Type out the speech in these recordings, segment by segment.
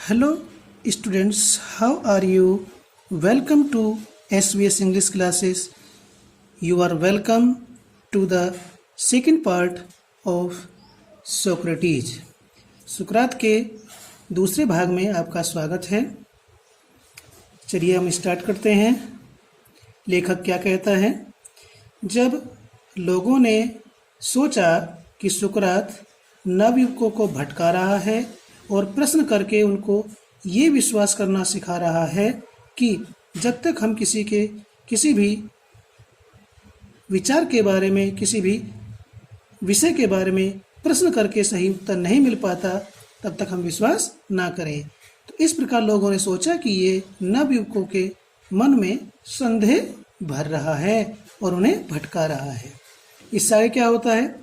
Hello students, how are you? Welcome to SVS English classes. You are welcome to the second part of Socrates. सुकरात के दूसरे भाग में आपका स्वागत है। चलिए हम स्टार्ट करते हैं। लेखक क्या कहता है? जब लोगों ने सोचा कि सुकरात नवयुवकों को भटका रहा है और प्रश्न करके उनको ये विश्वास करना सिखा रहा है कि जब तक हम किसी भी विचार के बारे में, किसी भी विषय के बारे में प्रश्न करके सही उत्तर नहीं मिल पाता, तब तक हम विश्वास ना करें। तो इस प्रकार लोगों ने सोचा कि ये नवयुवकों के मन में संदेह भर रहा है और उन्हें भटका रहा है। इससे आगे क्या होता है?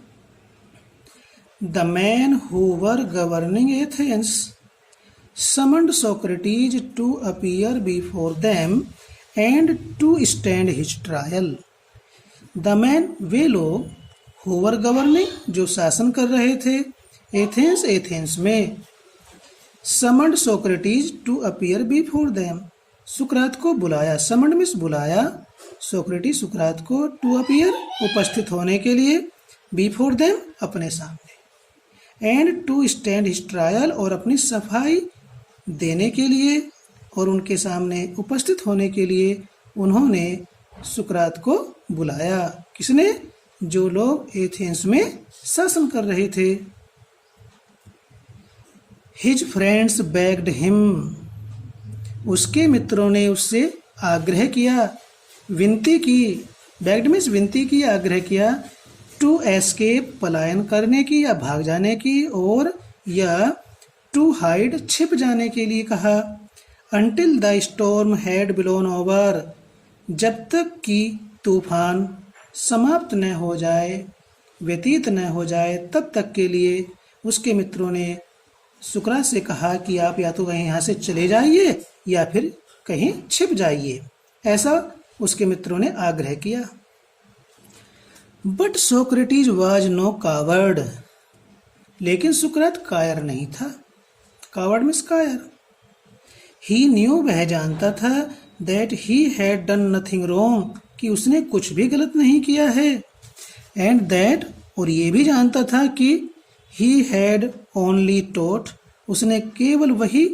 The men who were governing Athens summoned Socrates to appear before them and to stand his trial. The men, वे लोग, who were governing, जो शासन कर रहे थे एथेंस में, summoned Socrates to appear before them, सुकरात को बुलाया। summoned मीन्स बुलाया, सोक्रेटिस सुकरात को, to appear उपस्थित होने के लिए, before them अपने सामने, and to stand his trial और अपनी सफाई देने के लिए और उनके सामने उपस्थित होने के लिए उन्होंने सुकरात को बुलाया। किसने? जो लोग एथेंस में शासन कर रहे थे। हिज फ्रेंड्स बेग्ड हिम, उसके मित्रों ने उससे आग्रह किया, विनती की। बेग्ड मीन्स विनती की, आग्रह किया। टू एस्केप, पलायन करने की या भाग जाने की, और या टू हाइड, छिप जाने के लिए कहा। Until the storm had blown over, जब तक कि तूफान समाप्त न हो जाए, व्यतीत न हो जाए, तब तक के लिए उसके मित्रों ने सुकरात से कहा कि आप या तो कहीं यहाँ से चले जाइए या फिर कहीं छिप जाइए। ऐसा उसके मित्रों ने आग्रह किया। But Socrates was no coward, लेकिन सुकरात कायर नहीं था। कावर्ड मीन्स कायर। ही न्यू, वह जानता था, that he had done nothing wrong, कि उसने कुछ भी गलत नहीं किया है। एंड दैट, और ये भी जानता था कि ही हैड ओनली टॉट, उसने केवल वही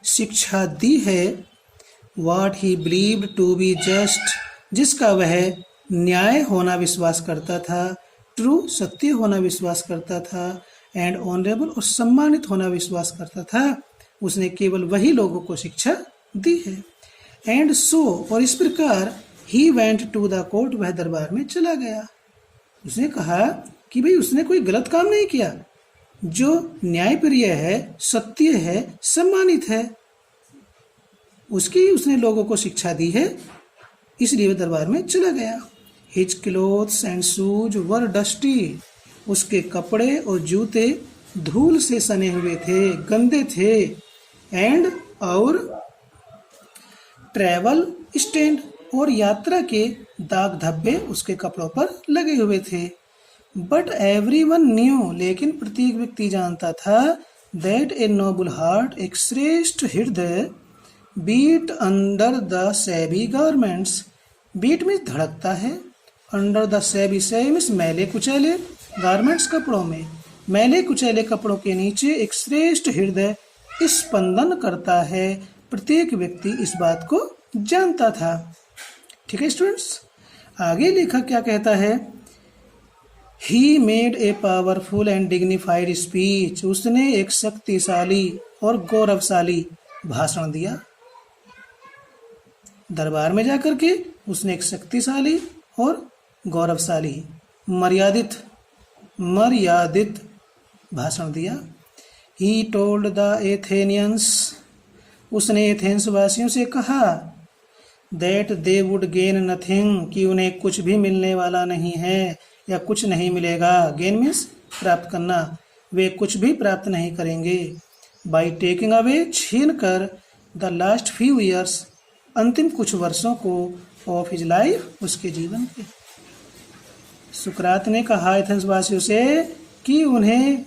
शिक्षा दी है, what he believed to be just, जिसका वह न्याय होना विश्वास करता था, ट्रू, सत्य होना विश्वास करता था, एंड ऑनरेबल, और सम्मानित होना विश्वास करता था। उसने केवल वही लोगों को शिक्षा दी है। एंड सो, और इस प्रकार, he went to the court, वह दरबार में चला गया। उसने कहा कि भाई उसने कोई गलत काम नहीं किया, जो न्यायप्रिय है, सत्य है, सम्मानित है, उसकी उसने लोगों को शिक्षा दी है, इसलिए वह दरबार में चला गया। His clothes and shoes were dusty, उसके कपड़े और जूते धूल से सने हुए थे, गंदे थे। एंड, और ट्रैवल स्टेंड, और यात्रा के दाग धब्बे उसके कपड़ों पर लगे हुए थे। बट एवरीवन न्यू, लेकिन प्रत्येक व्यक्ति जानता था, दैट ए नोबल हार्ट, एक श्रेष्ठ हृदय, beat under the shabby garments, beat में धड़कता है, under the shabby, shabby means मैले कुचैले, गारमेंट्स कपड़ों में, मैले कुचैले कपड़ों के नीचे एक श्रेष्ठ हृदय स्पंदन करता है। प्रत्येक व्यक्ति इस बात को जानता था। ठीक है स्टूडेंट्स, आगे लेखक क्या कहता है? He made a powerful and dignified speech, उसने एक शक्तिशाली और गौरवशाली भाषण दिया। दरबार में जाकर के उसने एक शक्तिशाली और गौरवशाली, मर्यादित भाषण दिया। ही टोल्ड द एथेनियंस, उसने एथेंस वासियों से कहा, that they would gain nothing, कि उन्हें कुछ भी मिलने वाला नहीं है या कुछ नहीं मिलेगा। गेन मीन्स प्राप्त करना, वे कुछ भी प्राप्त नहीं करेंगे। बाई टेकिंग अवे, छीन कर, द लास्ट फ्यू ईयर्स, अंतिम कुछ वर्षों को, ऑफ हिज लाइफ, उसके जीवन के। सुकरात ने कहा एथेंस वासियों से कि उन्हें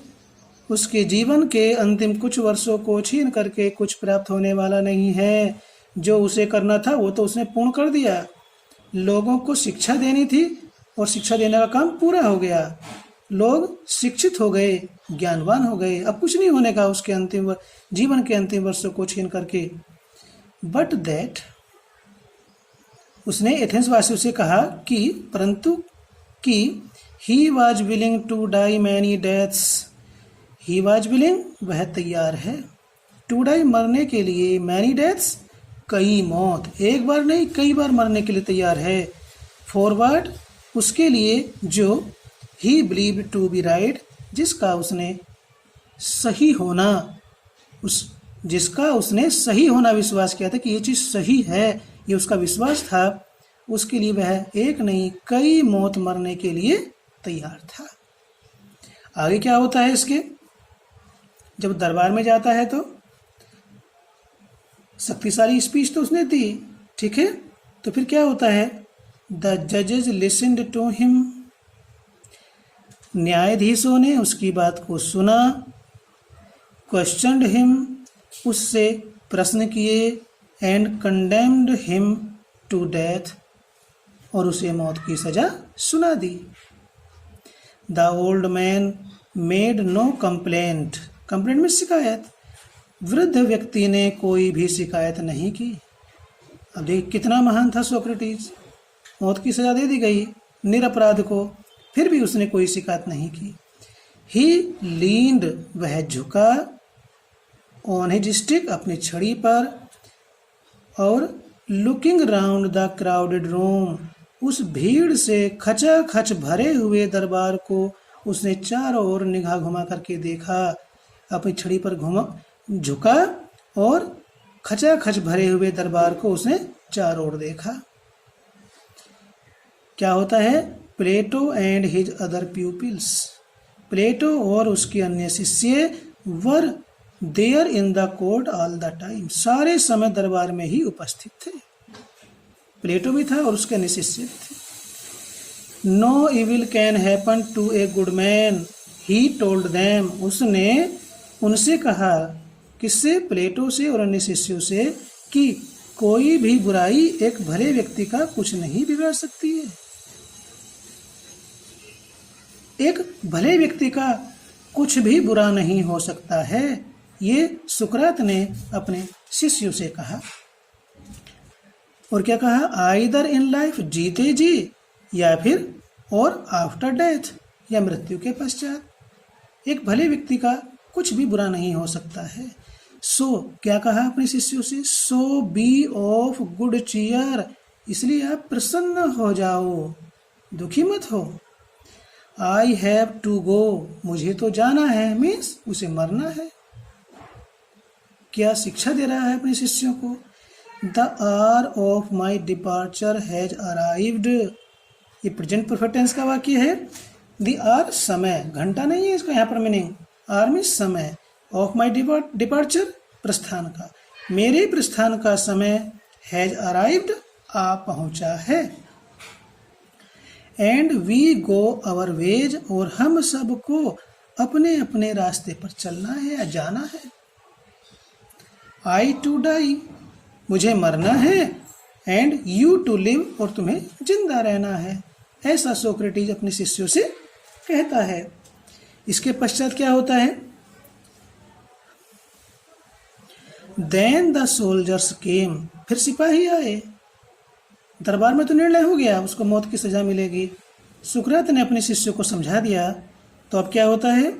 उसके जीवन के अंतिम कुछ वर्षों को छीन करके कुछ प्राप्त होने वाला नहीं है। जो उसे करना था वो तो उसने पूर्ण कर दिया। लोगों को शिक्षा देनी थी और शिक्षा देने का काम पूरा हो गया। लोग शिक्षित हो गए, ज्ञानवान हो गए। अब कुछ नहीं होने का उसके जीवन के अंतिम वर्षों को छीन करके। बट दैट, उसने एथेंस वासियों से कहा कि परंतु कि he was willing to die many deaths. He was willing, वह तैयार है, टू डाई, मरने के लिए, मैनी डेथ्स, कई मौत, एक बार नहीं कई बार मरने के लिए तैयार है। फॉरवर्ड, उसके लिए जो he believe to be right, जिसका उसने सही होना विश्वास किया था कि ये चीज़ सही है, ये उसका विश्वास था। उसके लिए वह एक नहीं कई मौत मरने के लिए तैयार था। आगे क्या होता है इसके, जब दरबार में जाता है तो शक्तिशाली स्पीच तो उसने दी, ठीक है। तो फिर क्या होता है, द जजेस लिसन्ड टू हिम, न्यायाधीशों ने उसकी बात को सुना। क्वेश्चनड हिम, उससे प्रश्न किए। And condemned him to death, और उसे मौत की सजा सुना दी। The old man made no complaint, complaint में शिकायत, वृद्ध व्यक्ति ने कोई भी शिकायत नहीं की। अब देख कितना महान था सोक्रेटिस, मौत की सजा दे दी गई निरपराध को, फिर भी उसने कोई शिकायत नहीं की। ही लीन्ड, वह झुका, ऑन हिज स्टिक, अपनी छड़ी पर, और looking round the crowded room, उस भीड़ से खचाखच भरे हुए दरबार को उसने चारों ओर निगाह घुमा करके देखा। अपनी छड़ी पर झुका और खचाखच भरे हुए दरबार को उसने चारों ओर देखा। क्या होता है, Plato and his other pupils, Plato और उसके अन्य शिष्य were there in the court all the time, सारे समय दरबार में ही उपस्थित थे। प्लेटो भी था और उसके अन्य शिष्य थे। No evil can happen to a good man, he told them, उसने उनसे कहा, किससे, प्लेटो से और अन्य शिष्यों से, कि कोई भी बुराई एक भले व्यक्ति का कुछ नहीं बिगाड़ सकती है। एक भले व्यक्ति का कुछ भी बुरा नहीं हो सकता है, ये सुकरात ने अपने शिष्यों से कहा। और क्या कहा, आइदर इन लाइफ, जीते जी, या फिर और आफ्टर डेथ, या मृत्यु के पश्चात। एक भले व्यक्ति का कुछ भी बुरा नहीं हो सकता है। सो क्या कहा अपने शिष्यों से, सो बी ऑफ गुड चीयर, इसलिए आप प्रसन्न हो जाओ, दुखी मत हो। आई हैव टू गो, मुझे तो जाना है, मीन्स उसे मरना है। क्या शिक्षा दे रहा है अपने शिष्यों को, the hour of my departure has arrived, ये प्रेजेंट परफेक्ट टेंस का वाक्य है। द आवर, समय, घंटा नहीं है इसका यहाँ पर मीनिंग, आवर मीन्स समय, ऑफ माई डिपार्चर, प्रस्थान का, मेरे प्रस्थान का समय, हैज अराइव्ड, आ पहुंचा है। And we go our ways, और हम सबको अपने अपने रास्ते पर चलना है या जाना है। आई टू डाई, मुझे मरना है, एंड यू टू लिव, और तुम्हें जिंदा रहना है। ऐसा सोक्रेटिस अपने शिष्यों से कहता है। इसके पश्चात क्या होता है, देन द सोल्जर्स केम, फिर सिपाही आए। दरबार में तो निर्णय हो गया, उसको मौत की सजा मिलेगी। सुकरात ने अपने शिष्यों को समझा दिया। तो अब क्या होता है,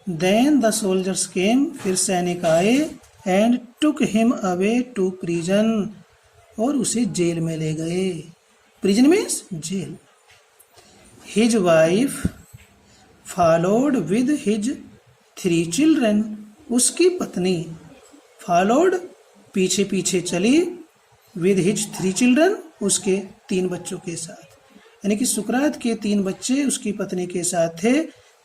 देन द सोल्जर्स केम, फिर सैनिक आए, and took him away to prison, और उसे जेल में ले गए। प्रिजन मीन्स जेल। His wife followed with his 3 children, उसकी पत्नी फॉलोड, पीछे पीछे चली, विद हिज 3 चिल्ड्रन, उसके 3 बच्चों के साथ। यानी कि सुकरात के 3 बच्चे उसकी पत्नी के साथ थे,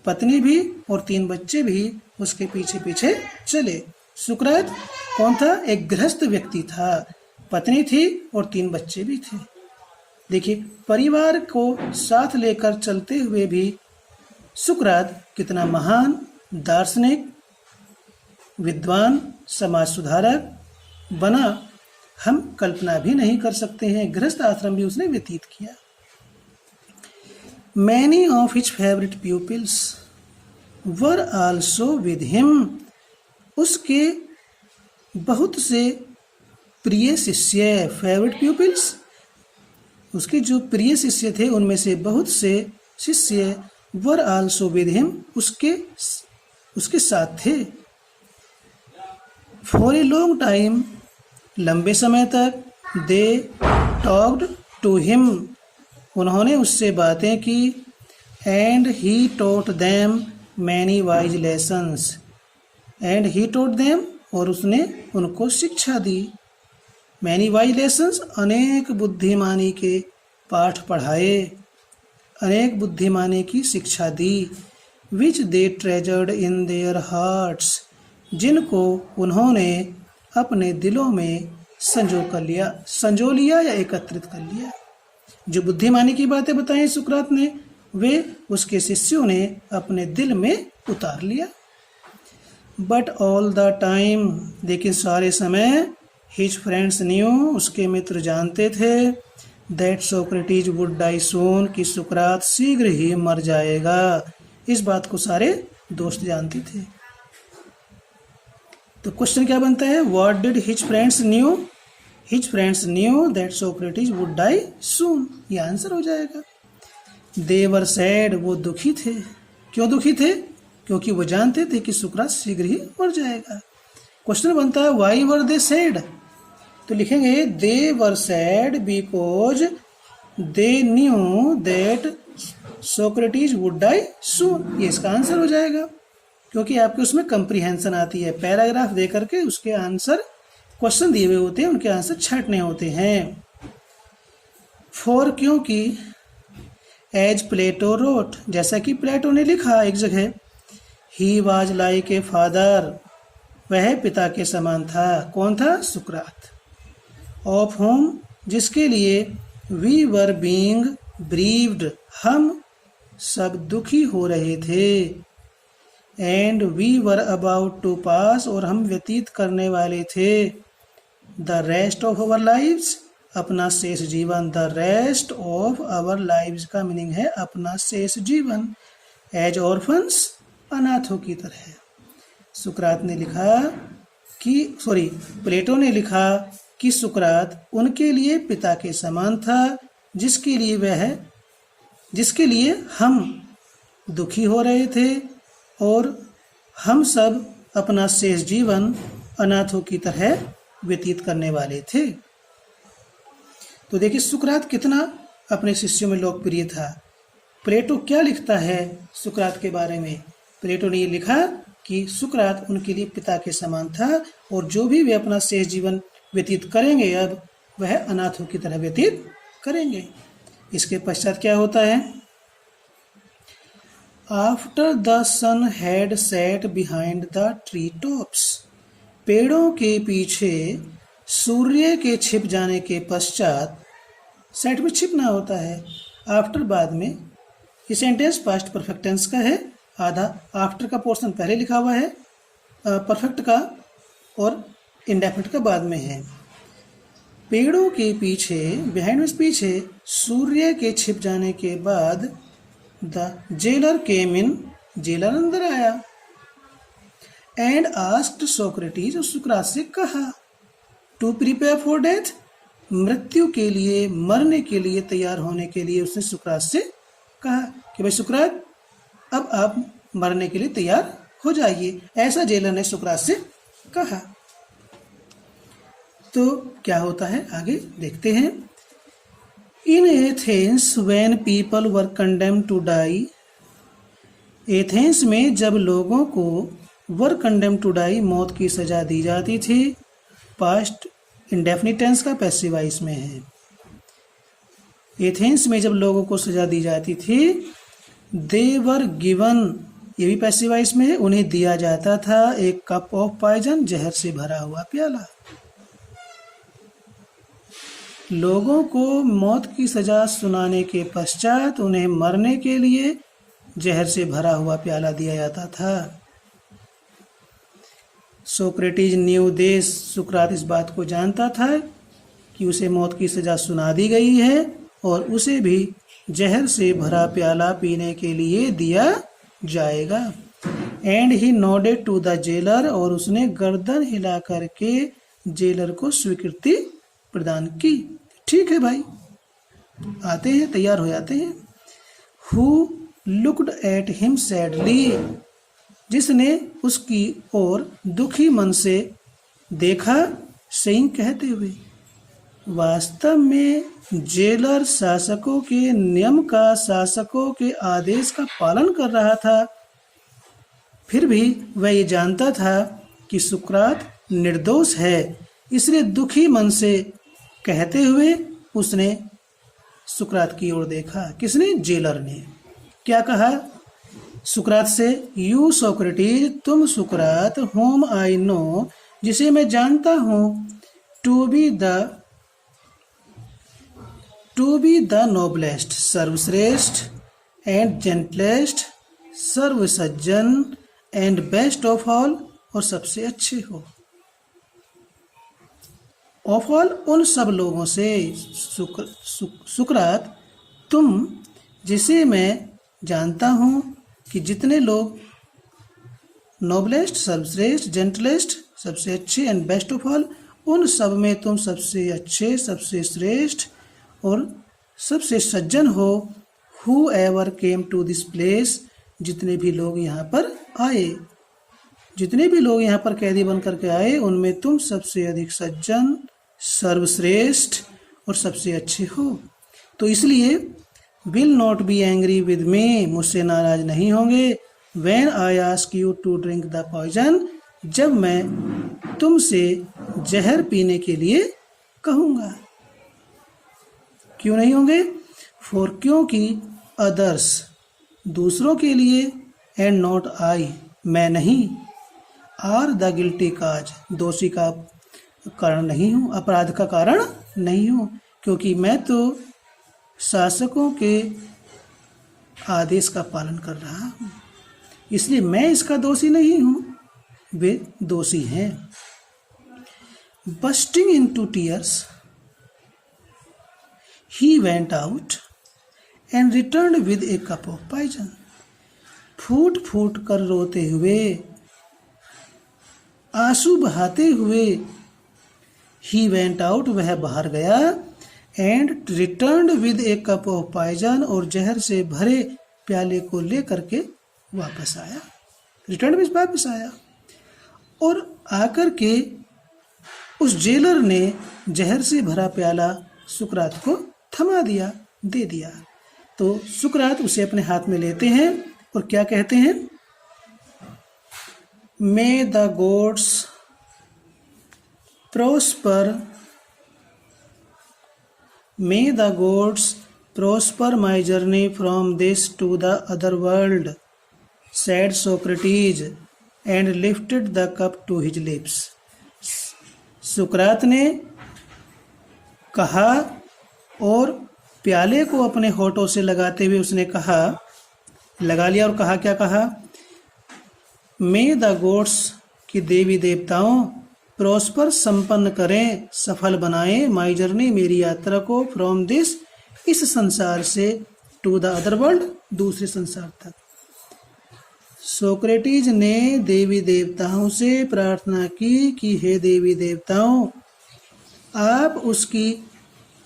पत्नी भी और 3 बच्चे भी उसके पीछे पीछे चले। सुकरात कौन था, एक गृहस्थ व्यक्ति था, पत्नी थी और 3 बच्चे भी थे। देखिए, परिवार को साथ लेकर चलते हुए भी सुकरात कितना महान दार्शनिक, विद्वान, समाज सुधारक बना, हम कल्पना भी नहीं कर सकते हैं। गृहस्थ आश्रम भी उसने व्यतीत किया। Many of his favourite pupils were also with him, उसके बहुत से प्रिय शिष्य, फेवरेट प्यूपिल्स, उसके जो प्रिय शिष्य थे उनमें से बहुत से शिष्य, वर आल्सो विद हिम, उसके साथ थे। फॉर ए लॉन्ग टाइम, लंबे समय तक, दे टॉक्ड टू हिम, उन्होंने उससे बातें की। And he taught them many wise lessons, and he taught them, और उसने उनको शिक्षा दी। मैनी वाइज लेसन्स, अनेक बुद्धिमानी के पाठ पढ़ाए, अनेक बुद्धिमानी की शिक्षा दी। विच दे ट्रेजर्ड इन देयर हार्ट्स, जिनको उन्होंने अपने दिलों में संजो लिया या एकत्रित कर लिया। जो बुद्धिमानी की बातें बताई सुकरात ने, वे उसके शिष्यों ने अपने दिल में उतार लिया। बट ऑल द टाइम, लेकिन सारे समय, हिज फ्रेंड्स न्यू, उसके मित्र जानते थे, दैट सोक्रेटिस वुड डाई सून, कि सुकरात शीघ्र ही मर जाएगा। इस बात को सारे दोस्त जानते थे। तो क्वेश्चन क्या बनता है, what did his friends knew, his friends knew that Socrates would die soon, ये आंसर हो जाएगा। दे वर सैड, वो दुखी थे। क्यों दुखी थे? क्योंकि वो जानते थे कि सुकरात शीघ्र ही मर जाएगा। क्वेश्चन बनता है वाई वर दे सैड, तो लिखेंगे they were said because they knew that Socrates would die soon, ये इसका आंसर हो जाएगा। क्योंकि आपके उसमें कंप्रीहेंशन आती है, पैराग्राफ दे करके उसके आंसर, क्वेश्चन दिए हुए होते हैं, उनके आंसर छांटने होते हैं। फॉर, क्योंकि, एज प्लेटो रोट, जैसा कि प्लेटो ने लिखा एक जगह, he was like a father, वह पिता के समान था। कौन था? सुकरात। ऑफ होम, जिसके लिए, वी वर बीइंग ब्रीव्ड, हम सब दुखी हो रहे थे। And we were about to pass, और हम व्यतीत करने वाले थे, the rest of our lives, अपना शेष जीवन। The rest of our lives का मीनिंग है अपना शेष जीवन। एज ऑर्फन्स, अनाथों की तरह। सुकरात ने लिखा कि, प्लेटो ने लिखा कि सुकरात उनके लिए पिता के समान था, जिसके लिए हम दुखी हो रहे थे, और हम सब अपना शेष जीवन अनाथों की तरह व्यतीत करने वाले थे। तो देखिए सुकरात कितना अपने शिष्यों में लोकप्रिय था। प्लेटो क्या लिखता है सुकरात के बारे में? प्लेटो ने ये लिखा कि सुकरात उनके लिए पिता के समान था, और जो भी वे अपना शेष जीवन व्यतीत करेंगे अब, वह अनाथों की तरह व्यतीत करेंगे। इसके पश्चात क्या होता है? After the sun had set behind the tree tops, पेड़ों के पीछे सूर्य के छिप जाने के पश्चात, सेट में छिपना होता है, आफ्टर बाद में। ये सेंटेंस पास्ट परफेक्ट टेंस का है, आधा आफ्टर का पोर्शन पहले लिखा हुआ है परफेक्ट का, और इंडेफिनिट का बाद में है। पेड़ों के पीछे, बिहाइंड मींस पीछे, सूर्य के छिप जाने के बाद, the jailer came in, jailer अंदर आया। एंड आस्क्ड सोक्रेटिस, सुकरात से कहा, टू प्रिपेयर फॉर डेथ, मृत्यु के लिए, मरने के लिए तैयार होने के लिए उसने सुकरात से कहा कि भाई सुकरात अब आप मरने के लिए तैयार हो जाइए, ऐसा जेलर ने सुकरात से कहा। तो क्या होता है आगे देखते हैं। In Athens when people were condemned to die, Athens में जब लोगों को वर कंडेम्ड टू डाई, मौत की सजा दी जाती थी, पास्ट इंडेफिनिट टेंस का पैसिव वॉइस में है। एथेंस में जब लोगों को सजा दी जाती थी, दे वर गिवन, ये भी पैसिव वॉइस में है, उन्हें दिया जाता था एक कप ऑफ पॉइजन, जहर से भरा हुआ प्याला। लोगों को मौत की सजा सुनाने के पश्चात उन्हें मरने के लिए जहर से भरा हुआ प्याला दिया जाता था। सोक्रेटिस न्यू दिस, सुकरात इस बात को जानता था कि उसे मौत की सजा सुना दी गई है और उसे भी जहर से भरा प्याला पीने के लिए दिया जाएगा। And he nodded to the jailer, और उसने गर्दन हिला करके जेलर को स्वीकृति प्रदान की। ठीक है भाई, आते हैं, तैयार हो जाते हैं। Who looked at him sadly, जिसने उसकी ओर दुखी मन से देखा, सेइंग कहते हुए। वास्तव में जेलर शासकों के नियम का, शासकों के आदेश का पालन कर रहा था, फिर भी वह ये जानता था कि सुकरात निर्दोष है, इसलिए दुखी मन से कहते हुए उसने सुकरात की ओर देखा। किसने? जेलर ने। क्या कहा सुकरात से? यू सोक्रेटिस, तुम सुकरात, होम आई नो, जिसे मैं जानता हूँ, टू बी द नोबलेस्ट, सर्वश्रेष्ठ, एंड जेंटलेस्ट, सर्वसज्जन, एंड बेस्ट ऑफ ऑल, और सबसे अच्छे हो। ऑफ ऑल, उन सब लोगों से। सुकरात, तुम, जिसे मैं जानता हूँ कि जितने लोग नोबलेस्ट, सर्वश्रेष्ठ, जेंटलेस्ट, सबसे अच्छे, एंड बेस्ट ऑफ ऑल, उन सब में तुम सबसे अच्छे, सबसे श्रेष्ठ और सबसे सज्जन हो। Whoever came to this place, जितने भी लोग यहाँ पर आए, जितने भी लोग यहाँ पर कैदी बन करके आए, उनमें तुम सबसे अधिक सज्जन, सर्वश्रेष्ठ और सबसे अच्छे हो। तो इसलिए will not be angry with me, मुझसे नाराज नहीं होंगे। When I ask you to drink the poison, जब मैं तुमसे जहर पीने के लिए कहूँगा। क्यों नहीं होंगे? फॉर, क्योंकि, अदर्स, दूसरों के लिए, एंड नॉट आई, मैं नहीं, आर द गिल्टी काज, दोषी का कारण नहीं हूँ, अपराध का कारण नहीं हूँ, क्योंकि मैं तो शासकों के आदेश का पालन कर रहा हूँ, इसलिए मैं इसका दोषी नहीं हूँ, वे दोषी हैं। Bursting into tears, he went out and returned with a cup of poison, फूट फूट कर रोते हुए, आंसू बहाते हुए, he went out, वह बाहर गया, and returned with a cup of poison, और जहर से भरे प्याले को लेकर के वापस आया। रिटर्न में वापस आया और आकर के उस जेलर ने जहर से भरा प्याला सुकरात को थमा दिया, दे दिया। तो सुकरात उसे अपने हाथ में लेते हैं और क्या कहते हैं? May the gods prosper, may the gods prosper my journey from this to the other world, said Socrates, and lifted the cup to his lips. सुकरात ने कहा और प्याले को अपने होठों से लगाते हुए उसने कहा, लगा लिया और कहा, क्या कहा? मे द गॉड्स, कि देवी देवताओं, प्रोस्पर, संपन्न करें, सफल बनाएं, माई जर्नी, मेरी यात्रा को, फ्रॉम दिस, इस संसार से, टू द अदर वर्ल्ड, दूसरे संसार तक। सोक्रेटिस ने देवी देवताओं से प्रार्थना की कि हे देवी देवताओं, आप उसकी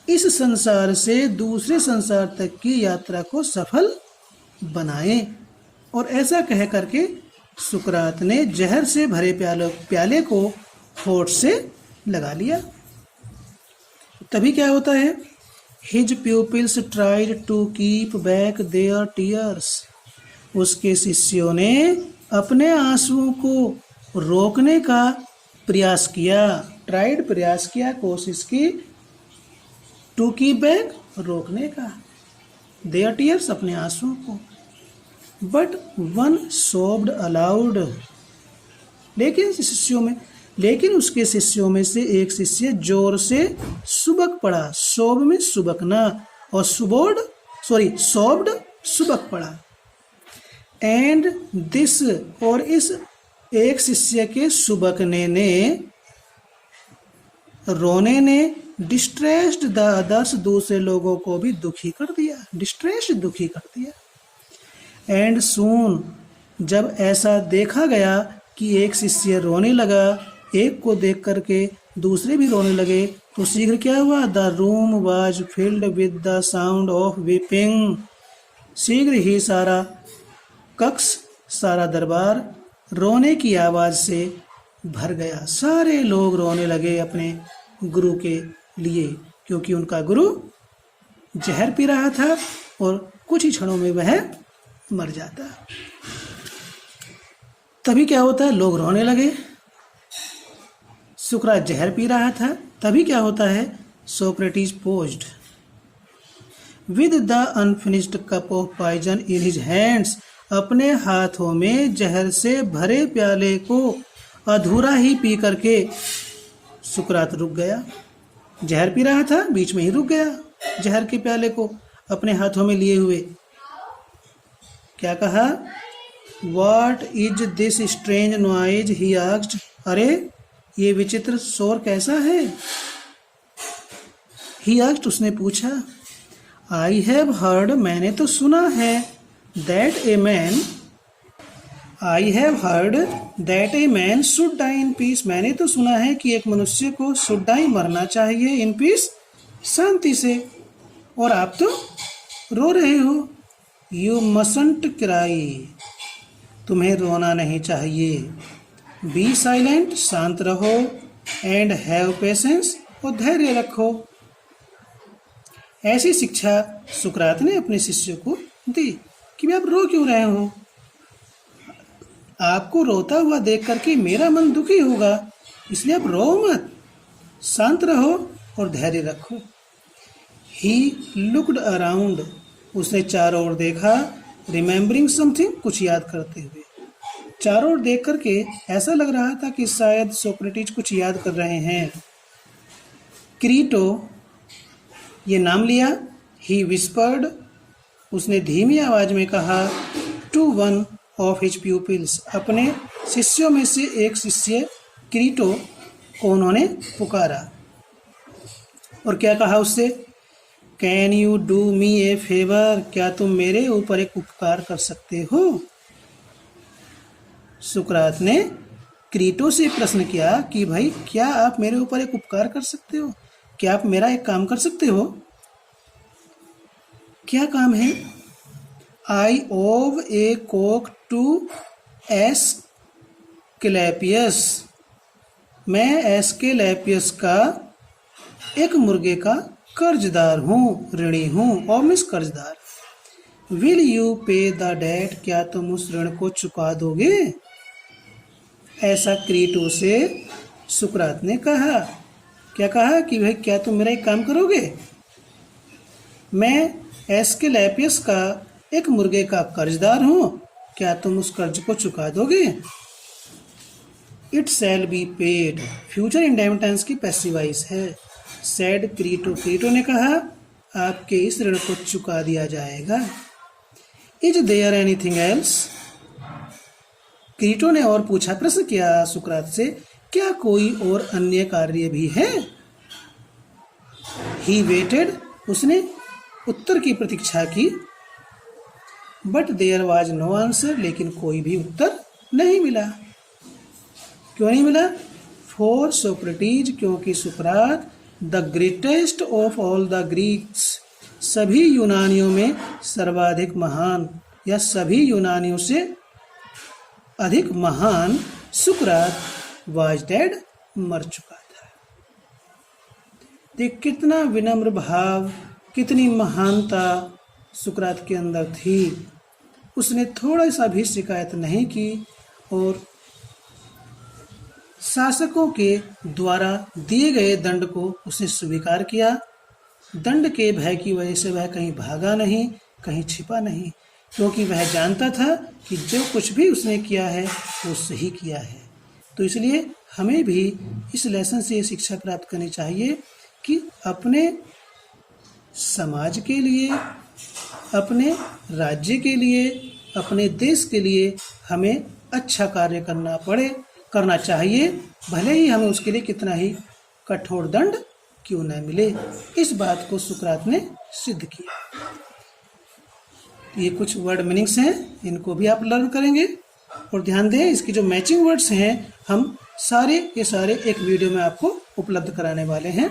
इस संसार से दूसरे संसार तक की यात्रा को सफल बनाएं। और ऐसा कह करके सुकरात ने जहर से भरे प्याले को होठ से लगा लिया। तभी क्या होता है? His pupils tried to keep back their tears, उसके शिष्यों ने अपने आंसुओं को रोकने का प्रयास किया। ट्राइड, प्रयास किया, कोशिश की, टू कीप बैक, रोकने का, देयर टीयर्स, अपने आंसुओं को। बट वन सोब्ड अलाउड, लेकिन उसके शिष्यों में से एक शिष्य जोर से सुबक पड़ा। सोब में सुबकना और सोब्ड सुबक पड़ा। एंड दिस, और इस एक शिष्य के सुबकने ने, रोने ने डिस्ट्रेस्ड द अदर्स, दूसरे लोगों को भी दुखी कर दिया, डिस्ट्रेस्ड दुखी कर दिया। एंड सून, जब ऐसा देखा गया कि एक शिष्य रोने लगा, एक को देख करके दूसरे भी रोने लगे, तो शीघ्र क्या हुआ? The room was filled with the sound of weeping, शीघ्र ही सारा कक्ष, सारा दरबार रोने की आवाज से भर गया। सारे लोग रोने लगे अपने गुरु के लिए, क्योंकि उनका गुरु जहर पी रहा था और कुछ ही क्षणों में वह मर जाता। तभी क्या होता है? लोग रोने लगे। सुकरात जहर पी रहा था, तभी क्या होता है? Socrates paused with the unfinished cup of poison in his hands, अपने हाथों में जहर से भरे प्याले को अधूरा ही पी करके सुकरात रुक गया। जहर पी रहा था, बीच में ही रुक गया, जहर के प्याले को अपने हाथों में लिए हुए। क्या कहा? What is this strange noise? he asked. अरे ये विचित्र शोर कैसा है? He asked, उसने पूछा। I have heard, मैंने तो सुना है, that a man, I have heard that a man should die in peace, मैंने तो सुना है कि एक मनुष्य को should die, मरना चाहिए, in peace, शांति से। और आप तो रो रहे हो। You mustn't cry, तुम्हें रोना नहीं चाहिए। बी साइलेंट, शांत रहो। एंड हैव पेशेंस, और धैर्य रखो। ऐसी शिक्षा सुकरात ने अपने शिष्यों को दी कि आप रो क्यों रहे हो? आपको रोता हुआ देख करके मेरा मन दुखी होगा, इसलिए आप रो मत, शांत रहो और धैर्य रखो। ही लुक्ड अराउंड, उसने चारों ओर देखा। रिमेम्बरिंग समथिंग, कुछ याद करते हुए। चारों ओर देख करके ऐसा लग रहा था कि शायद सोक्रेटिस कुछ याद कर रहे हैं। क्रीटो, ये नाम लिया। ही विस्पर्ड, उसने धीमी आवाज में कहा। To one of his pupils, अपने शिष्यों में से एक शिष्य क्रीटो को उन्होंने पुकारा। और क्या कहा उससे? Can you do me A favour, क्या तुम मेरे ऊपर एक उपकार कर सकते हो? सुकरात ने क्रीटो से प्रश्न किया कि भाई क्या आप मेरे ऊपर एक उपकार कर सकते हो? क्या आप मेरा एक काम कर सकते हो? क्या काम है? आई ओव ए कोक टू एस्क्लेपियस, मैं एस्क्लेपियस का एक मुर्गे का कर्जदार हूँ, ऋणी हूँ, और मिस कर्जदार। विल यू पे द डेट, क्या तुम उस ऋण को चुका दोगे? ऐसा क्रीटो से सुकरात ने कहा। क्या कहा? कि भाई क्या तुम मेरा एक काम करोगे? मैं एस्क्लेपियस का एक मुर्गे का कर्जदार हूँ, क्या तुम उस कर्ज को चुका दोगे? It shall be paid, future इंडेमिटेंस की पैसिवाइज है। सैड क्रीटो, क्रीटो ने कहा आपके इस ऋण को चुका दिया जाएगा। Is there anything else, Crito ने और पूछा, प्रश्न किया सुकरात से, क्या कोई और अन्य कार्य भी है? ही वेटेड, उसने उत्तर की प्रतीक्षा की। But there was no answer, लेकिन कोई भी उत्तर नहीं मिला। क्यों नहीं मिला? फॉर सोक्रेटिस, क्योंकि सुकरात the greatest of all the Greeks, सभी यूनानियों में सर्वाधिक महान, या सभी यूनानियों से अधिक महान सुकरात वाज डेड, मर चुका था। देख कितना विनम्र भाव, कितनी महानता सुकरात के अंदर थी। उसने थोड़ा सा भी शिकायत नहीं की और शासकों के द्वारा दिए गए दंड को उसने स्वीकार किया। दंड के भय की वजह से वह कहीं भागा नहीं, कहीं छिपा नहीं, क्योंकि वह जानता था कि जो कुछ भी उसने किया है वो सही किया है। तो इसलिए हमें भी इस लेसन से ये शिक्षा प्राप्त करनी चाहिए कि अपने समाज के लिए, अपने राज्य के लिए, अपने देश के लिए हमें अच्छा कार्य करना चाहिए, भले ही हमें उसके लिए कितना ही कठोर दंड क्यों न मिले। इस बात को सुकरात ने सिद्ध किया। ये कुछ वर्ड मीनिंग्स हैं, इनको भी आप लर्न करेंगे। और ध्यान दें, इसकी जो मैचिंग वर्ड्स हैं हम सारे के सारे एक वीडियो में आपको उपलब्ध कराने वाले हैं।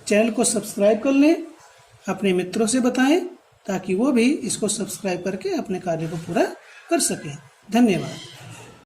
चैनल को सब्सक्राइब कर लें, अपने मित्रों से बताएं ताकि वो भी इसको सब्सक्राइब करके अपने कार्य को पूरा कर सकें। धन्यवाद।